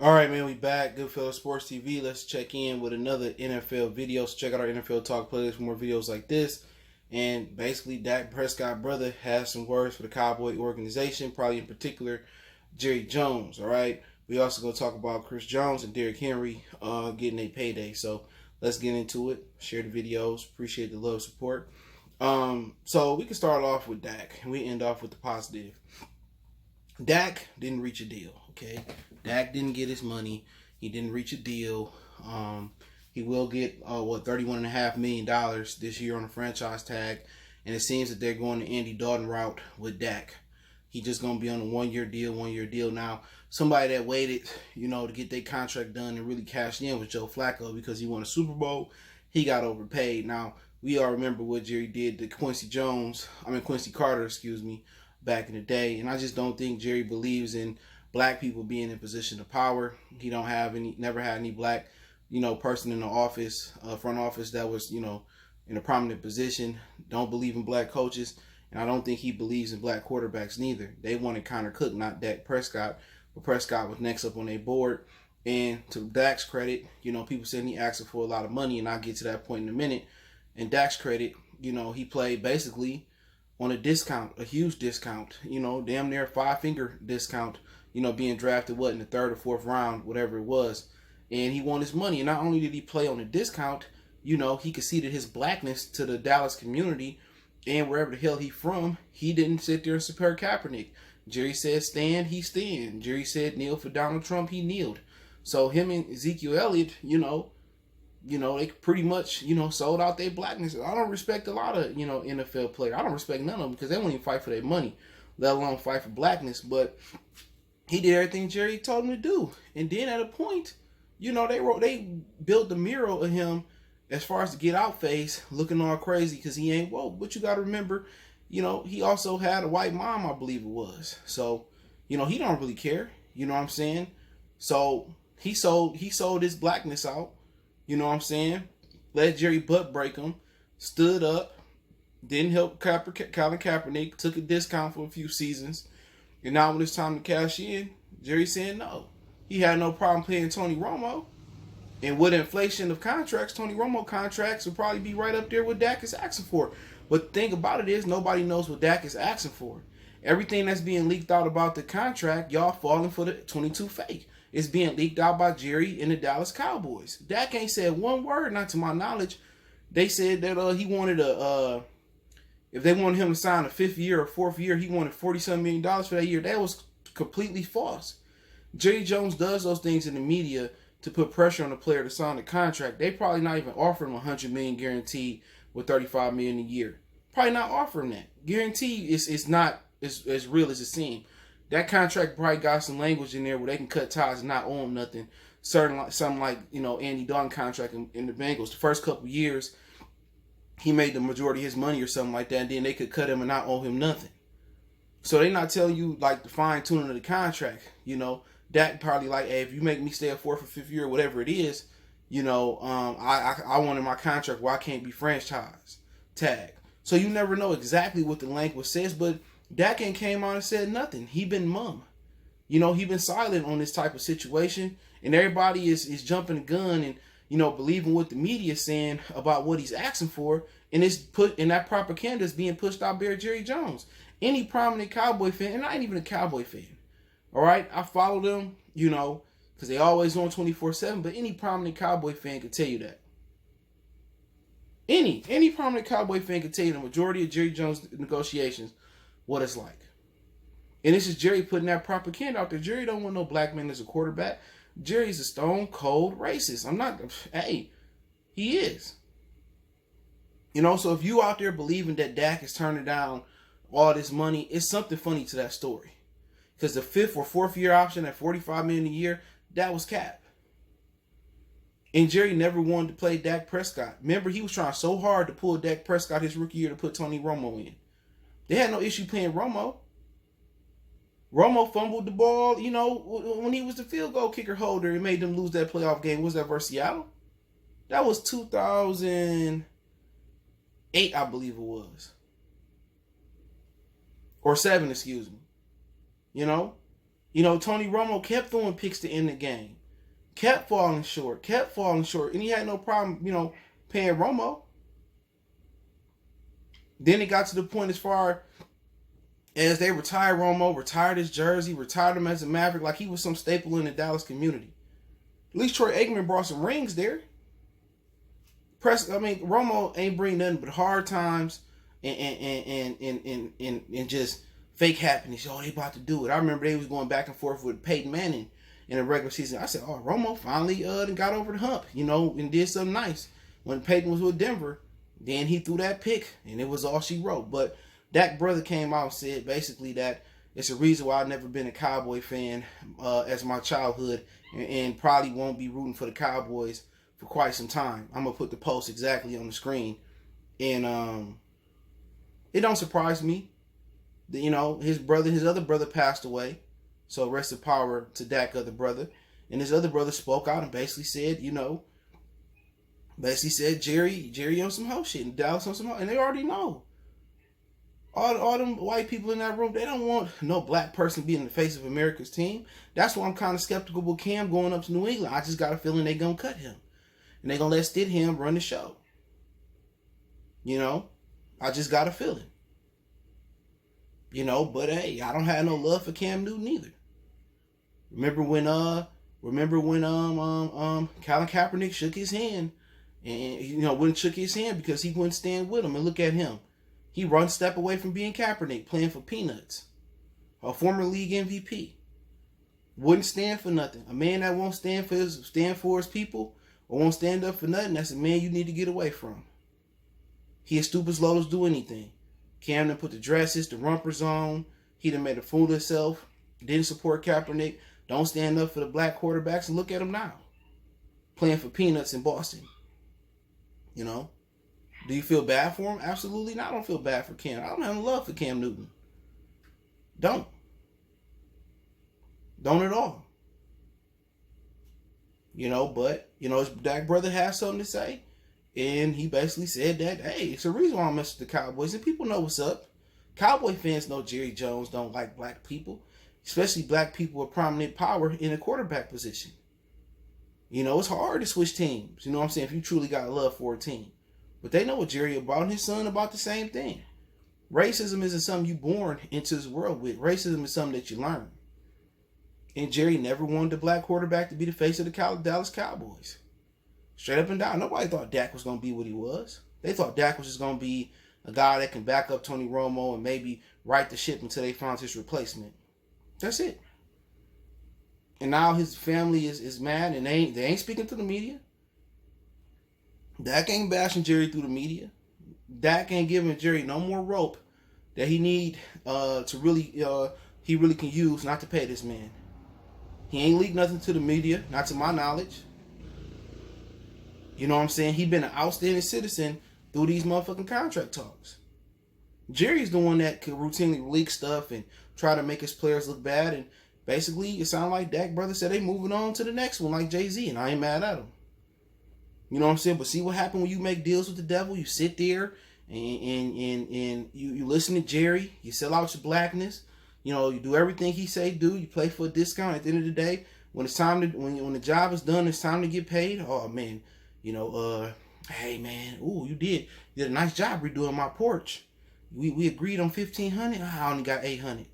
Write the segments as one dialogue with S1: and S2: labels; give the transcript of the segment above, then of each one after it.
S1: All right, man, we back. Goodfellas Sports TV. Let's check in with another NFL video. So check out our NFL Talk playlist for more videos like this. And basically, Dak Prescott brother has some words for the Cowboy organization, probably in particular, Jerry Jones. All right. We also going to talk about Chris Jones and Derrick Henry getting a payday. So let's get into it. Share the videos. Appreciate the love, support. So we can start off with Dak, and we end off with the positive. Dak didn't reach a deal, okay? Dak didn't get his money. He didn't reach a deal. He will get, $31.5 million this year on a franchise tag. And it seems that they're going the Andy Dalton route with Dak. He's just going to be on a one-year deal. Now, somebody that waited, to get their contract done and really cashed in was Joe Flacco because he won a Super Bowl. He got overpaid. Now, we all remember what Jerry did to Quincy Carter, back in the day. And I just don't think Jerry believes in black people being in position of power. He never had any black, person in the office, front office that was, in a prominent position. Don't believe in black coaches. And I don't think he believes in black quarterbacks neither. They wanted Connor Cook, not Dak Prescott. But Prescott was next up on their board. And to Dak's credit, people saying he asked for a lot of money, and I'll get to that point in a minute. And Dak's credit, he played basically on a discount, a huge discount, damn near 5-finger discount, being drafted, in the third or fourth round, whatever it was. And he won his money. And not only did he play on a discount, he conceded his blackness to the Dallas community, and wherever the hell he from, he didn't sit there and support Kaepernick. Jerry said stand, he stand. Jerry said kneel for Donald Trump, he kneeled. So him and Ezekiel Elliott, they pretty much, sold out their blackness. I don't respect a lot of, NFL players. I don't respect none of them because they won't even fight for their money, let alone fight for blackness. But he did everything Jerry told him to do. And then at a point, they built the mural of him as far as the get out face, looking all crazy because he ain't woke. But you got to remember, he also had a white mom, I believe it was. So, he don't really care. You know what I'm saying? So he sold his blackness out. You know what I'm saying? Let Jerry butt break him. Stood up. Didn't help Colin Kaepernick. Took a discount for a few seasons. And now when it's time to cash in, Jerry saying no. He had no problem paying Tony Romo. And with inflation of contracts, Tony Romo contracts will probably be right up there with Dak is asking for. But the thing about it is nobody knows what Dak is asking for. Everything that's being leaked out about the contract, y'all falling for the 22 fake. It's being leaked out by Jerry and the Dallas Cowboys. Dak ain't said one word, not to my knowledge. They said that he wanted if they wanted him to sign a 5th year or 4th year, he wanted $47 million for that year. That was completely false. Jerry Jones does those things in the media to put pressure on the player to sign the contract. They probably not even offering him $100 million guaranteed with $35 million a year. Probably not offering that. Guarantee is not as real as it seems. That contract probably got some language in there where they can cut ties and not owe him nothing. Something like, Andy Dalton contract in the Bengals. The first couple years, he made the majority of his money or something like that, and then they could cut him and not owe him nothing. So they're not telling you, the fine-tuning of the contract. Dak probably hey, if you make me stay a 4th or 5th year, whatever it is, I wanted my contract where I can't be franchise tag. So you never know exactly what the language says, but Dak ain't came on and said nothing. He been mum. He been silent on this type of situation. And everybody is jumping the gun and, believing what the media is saying about what he's asking for. And it's put in that propaganda is being pushed out by Jerry Jones. Any prominent Cowboy fan, and I ain't even a Cowboy fan. All right? I follow them, because they always on 24/7. But any prominent Cowboy fan can tell you that. Any prominent Cowboy fan can tell you the majority of Jerry Jones negotiations what it's like. And this is Jerry putting that propaganda out there. Jerry don't want no black man as a quarterback. Jerry's a stone cold racist. He is. So if you out there believing that Dak is turning down all this money, it's something funny to that story. Because the 5th or 4th year option at $45 million a year, that was cap. And Jerry never wanted to play Dak Prescott. Remember, he was trying so hard to pull Dak Prescott his rookie year to put Tony Romo in. They had no issue playing Romo. Romo fumbled the ball, when he was the field goal kicker holder and made them lose that playoff game. Was that versus Seattle? That was 2008, I believe it was. Or 7, excuse me. Tony Romo kept throwing picks to end the game. Kept falling short. And he had no problem, paying Romo. Then it got to the point as far as they retired Romo, retired his jersey, retired him as a Maverick like he was some staple in the Dallas community. At least Troy Aikman brought some rings there. Romo ain't bring nothing but hard times and just fake happiness. Oh, they about to do it. I remember they was going back and forth with Peyton Manning in the regular season. I said, oh, Romo finally got over the hump, and did something nice. When Peyton was with Denver, then he threw that pick, and it was all she wrote. But Dak brother came out and said basically that it's a reason why I've never been a Cowboy fan as my childhood, and probably won't be rooting for the Cowboys for quite some time. I'm gonna put the post exactly on the screen, and it don't surprise me that his other brother passed away, so rest in power to Dak other brother, and his other brother spoke out and basically said, Jerry on some hoe shit and Dallas on some hoe, and they already know. All them white people in that room, they don't want no black person being the face of America's team. That's why I'm kind of skeptical with Cam going up to New England. I just got a feeling they gonna cut him. And they gonna let Stidham run the show. I just got a feeling. But hey, I don't have no love for Cam Newton either. Remember when Colin Kaepernick shook his hand, and wouldn't shook his hand because he wouldn't stand with him. And look at him. He one step away from being Kaepernick, playing for peanuts. A former league MVP. Wouldn't stand for nothing. A man that won't stand for his people or won't stand up for nothing, that's a man you need to get away from. He is stupid slow to do anything. Cam done put the dresses, the rumpers on. He done made a fool of himself. Didn't support Kaepernick. Don't stand up for the black quarterbacks, and look at him now. Playing for peanuts in Boston. Do you feel bad for him? Absolutely not. I don't feel bad for Cam. I don't have no love for Cam Newton. Don't at all. But his Dak brother has something to say. And he basically said that, hey, it's a reason why I'm messing with the Cowboys. And people know what's up. Cowboy fans know Jerry Jones don't like black people. Especially black people with prominent power in a quarterback position. It's hard to switch teams. If you truly got love for a team. But they know what Jerry about, and his son about the same thing. Racism isn't something you born into this world with. Racism is something that you learn. And Jerry never wanted the black quarterback to be the face of the Dallas Cowboys. Straight up and down. Nobody thought Dak was going to be what he was. They thought Dak was just going to be a guy that can back up Tony Romo and maybe right the ship until they found his replacement. That's it. And now his family is mad, and they ain't speaking to the media. Dak ain't bashing Jerry through the media. Dak ain't giving Jerry no more rope that he need to really he really can use not to pay this man. He ain't leaked nothing to the media, not to my knowledge. You know what I'm saying? He been an outstanding citizen through these motherfucking contract talks. Jerry's the one that could routinely leak stuff and try to make his players look bad. And basically, it sounded like Dak brother said they moving on to the next one like Jay-Z, and I ain't mad at him. You know what I'm saying? But see what happened when you make deals with the devil? You sit there and you listen to Jerry. You sell out your blackness. You do everything he say do. You play for a discount. At the end of the day, when it's time to when the job is done, it's time to get paid. Oh man, hey man, you did a nice job redoing my porch. We agreed on $1,500. I only got $800.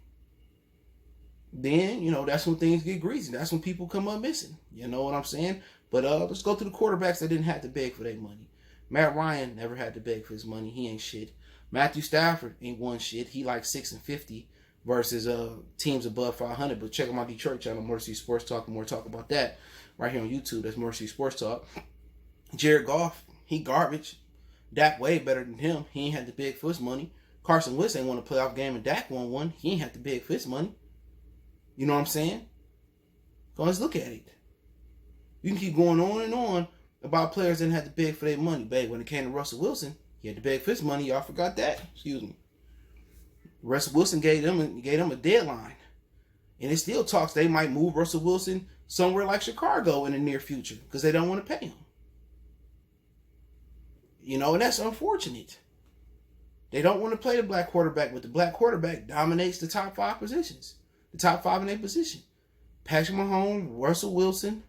S1: Then that's when things get greasy. That's when people come up missing. You know what I'm saying? But let's go to the quarterbacks that didn't have to beg for their money. Matt Ryan never had to beg for his money. He ain't shit. Matthew Stafford ain't won shit. He like 6-50 versus teams above 500. But check out my Detroit channel, Mercy Sports Talk, and more talk about that right here on YouTube. That's Mercy Sports Talk. Jared Goff, he garbage. Dak way better than him. He ain't had to beg for his money. Carson Wentz ain't won a playoff game and Dak won one. He ain't had to beg for his money. You know what I'm saying? So let's look at it. You can keep going on and on about players that didn't have to beg for their money. Babe, when it came to Russell Wilson, he had to beg for his money. Y'all forgot that. Excuse me. Russell Wilson gave them a deadline. And it still talks they might move Russell Wilson somewhere like Chicago in the near future because they don't want to pay him. And that's unfortunate. They don't want to play the black quarterback, but the black quarterback dominates the top 5 positions. The top 5 in their position. Patrick Mahomes, Russell Wilson,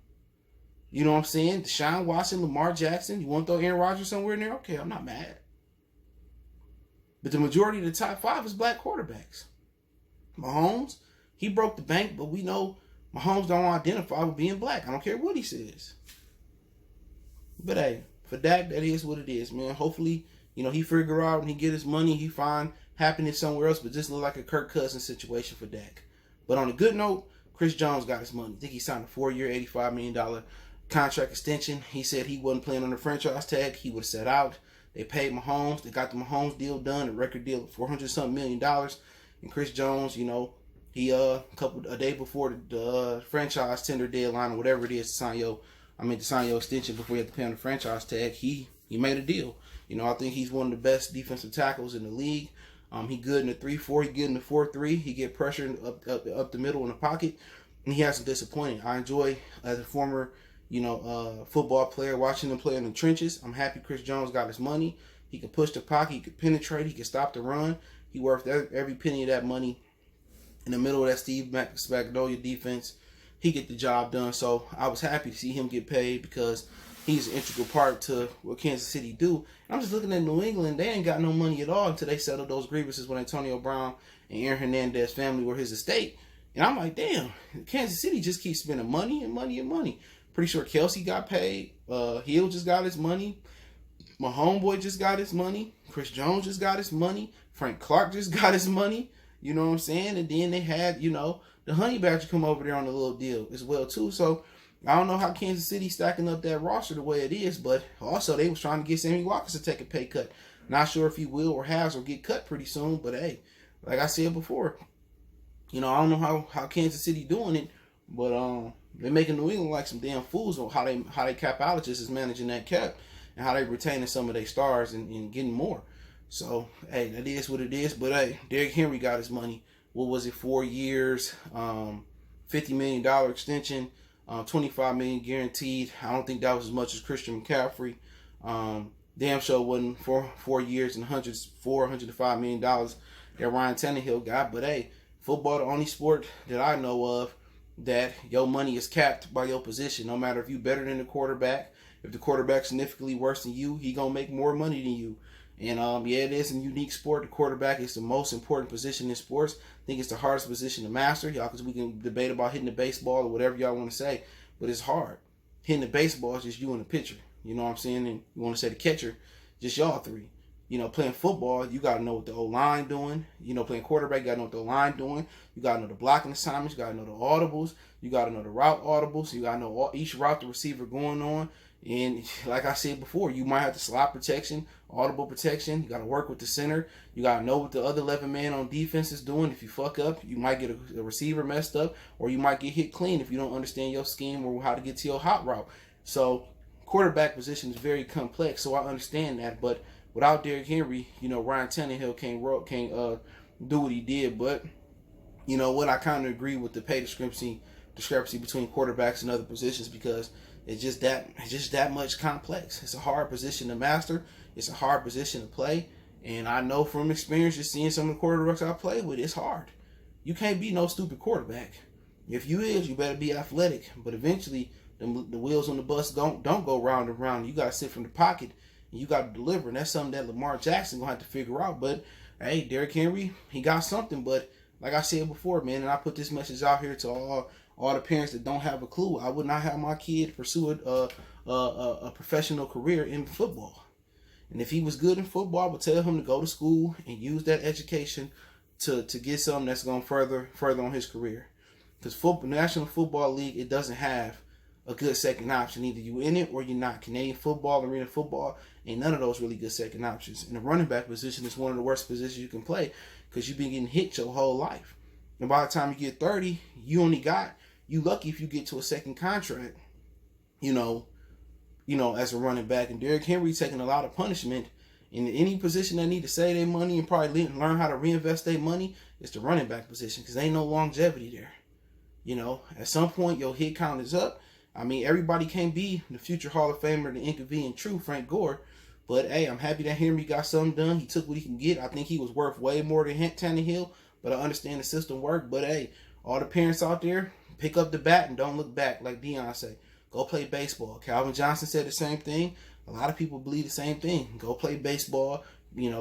S1: you know what I'm saying? Deshaun Watson, Lamar Jackson. You want to throw Aaron Rodgers somewhere in there? Okay, I'm not mad. But the majority of the top 5 is black quarterbacks. Mahomes, he broke the bank, but we know Mahomes don't identify with being black. I don't care what he says. But hey, for Dak, that is what it is, man. Hopefully, he figure out when he get his money, he find happiness somewhere else. But this look like a Kirk Cousins situation for Dak. But on a good note, Chris Jones got his money. I think he signed a 4-year, $85 million contract extension. He said he wasn't playing on the franchise tag. He would have sat out. They paid Mahomes. They got the Mahomes deal done, a record deal of $400-something million. And Chris Jones, he a day before the franchise tender deadline or whatever it is to sign your extension before you have to pay on the franchise tag, he made a deal. I think he's one of the best defensive tackles in the league. He good in the 3-4, he good in the 4-3. He get pressure up the middle in the pocket, and he hasn't disappointed. I enjoy, as a former football player, watching him play in the trenches. I'm happy Chris Jones got his money. He can push the pocket, he can penetrate, he can stop the run. He worth every penny of that money. In the middle of that Steve Spagnuolo defense, he get the job done. So I was happy to see him get paid because he's an integral part to what Kansas City do. And I'm just looking at New England. They ain't got no money at all until they settled those grievances when Antonio Brown and Aaron Hernandez family were his estate. And I'm like, damn, Kansas City just keeps spending money and money and money. Pretty sure Kelsey got paid. Hill just got his money. My homeboy just got his money. Chris Jones just got his money. Frank Clark just got his money. You know what I'm saying? And then they had, the Honey Badger come over there on a little deal as well, too. So I don't know how Kansas City stacking up that roster the way it is, but also they was trying to get Sammy Watkins to take a pay cut. Not sure if he will or has or get cut pretty soon, but hey, like I said before, I don't know how Kansas City doing it, but they're making New England like some damn fools on how they capologists is managing that cap and how they retaining some of their stars and getting more. So hey, that is what it is. But hey, Derrick Henry got his money. What was it? 4 years, $50 million extension, $25 million guaranteed. I don't think that was as much as Christian McCaffrey. Damn sure wasn't 4 years and $105 million that Ryan Tannehill got. But hey, football the only sport that I know of that your money is capped by your position. No matter if you better than the quarterback, if the quarterback's significantly worse than you, he gonna make more money than you. And it is a unique sport. The quarterback is the most important position in sports. I think it's the hardest position to master, y'all, because we can debate about hitting the baseball or whatever y'all want to say, but it's hard. Hitting the baseball is just you and the pitcher. You know what I'm saying? And you want to say the catcher, just y'all three. Playing football, you got to know what the O-line doing. Playing quarterback, you got to know what the O-line doing. You got to know the blocking assignments. You got to know the audibles. You got to know the route audibles. You got to know each route the receiver going on. And like I said before, you might have to slot protection, audible protection. You got to work with the center. You got to know what the other 11 man on defense is doing. If you fuck up, you might get a receiver messed up, or you might get hit clean if you don't understand your scheme or how to get to your hot route. So quarterback position is very complex, so I understand that. But without Derrick Henry, Ryan Tannehill can't do what he did. But you know what? I kind of agree with the pay discrepancy between quarterbacks and other positions because it's just that much complex. It's a hard position to master. It's a hard position to play. And I know from experience, just seeing some of the quarterbacks I play with, it's hard. You can't be no stupid quarterback. If you is, you better be athletic. But eventually, the wheels on the bus don't go round and round. You got to sit from the pocket and you got to deliver. And that's something that Lamar Jackson going to have to figure out. But, hey, Derrick Henry, he got something. But like I said before, man, and I put this message out here to all the parents that don't have a clue. I would not have my kid pursue a professional career in football. And if he was good in football, I would tell him to go to school and use that education to get something that's going further on his career. Because National Football League, it doesn't have a good second option. Either you in it or you're not. Canadian football, arena football, ain't none of those really good second options. And the running back position is one of the worst positions you can play because you've been getting hit your whole life. And by the time you get 30, you lucky if you get to a second contract, as a running back. And Derrick Henry taking a lot of punishment in any position that need to save their money and probably learn how to reinvest their money. It's the running back position because there ain't no longevity there. At some point your hit count is up. I mean, everybody can't be the future Hall of Famer, the inconvenient true Frank Gore. But hey, I'm happy that Henry got something done. He took what he can get. I think he was worth way more than Tannehill, but I understand the system worked. But hey, all the parents out there, pick up the bat and don't look back, like Deion say. Go play baseball. Calvin Johnson said the same thing. A lot of people believe the same thing. Go play baseball.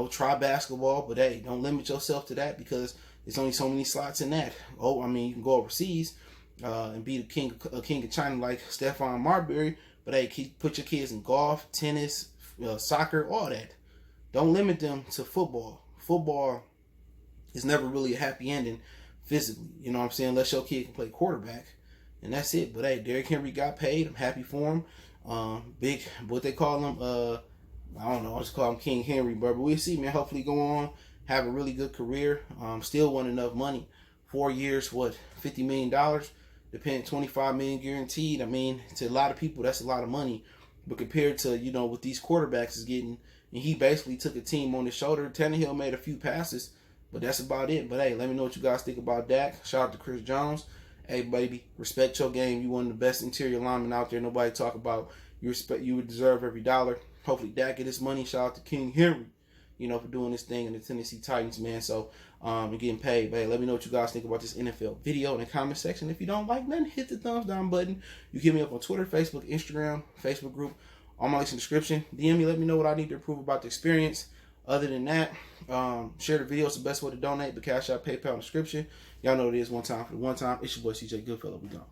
S1: Try basketball, but hey, don't limit yourself to that because there's only so many slots in that. You can go overseas and be a king of China like Stephon Marbury, but hey, put your kids in golf, tennis, soccer, all that. Don't limit them to football. Football is never really a happy ending physically. You know what I'm saying? Unless your kid can play quarterback, and that's it. But hey, Derrick Henry got paid. I'm happy for him. Big, what they call him? I don't know. I just call him King Henry, bro. But we'll see, man. Hopefully, go on, have a really good career. Still want enough money. 4 years, $50 million? Depending, $25 million guaranteed. I mean, to a lot of people, that's a lot of money. But compared to what these quarterbacks is getting, and he basically took a team on his shoulder. Tannehill made a few passes, but that's about it. But hey, let me know what you guys think about Dak. Shout out to Chris Jones. Hey, baby, respect your game. You one of the best interior linemen out there. Nobody talk about you would deserve every dollar. Hopefully Dak get his money. Shout out to King Henry, for doing this thing in the Tennessee Titans, man. So, and getting paid. But hey, let me know what you guys think about this NFL video in the comment section. If you don't like nothing, hit the thumbs down button. You hit me up on Twitter, Facebook, Instagram, Facebook group. All my links in the description. DM me, let me know what I need to improve about the experience. Other than that, share the video. It's the best way to donate. The Cash App, PayPal in the description. Y'all know what it is. One time for the one time. It's your boy CJ Goodfellow. We gone.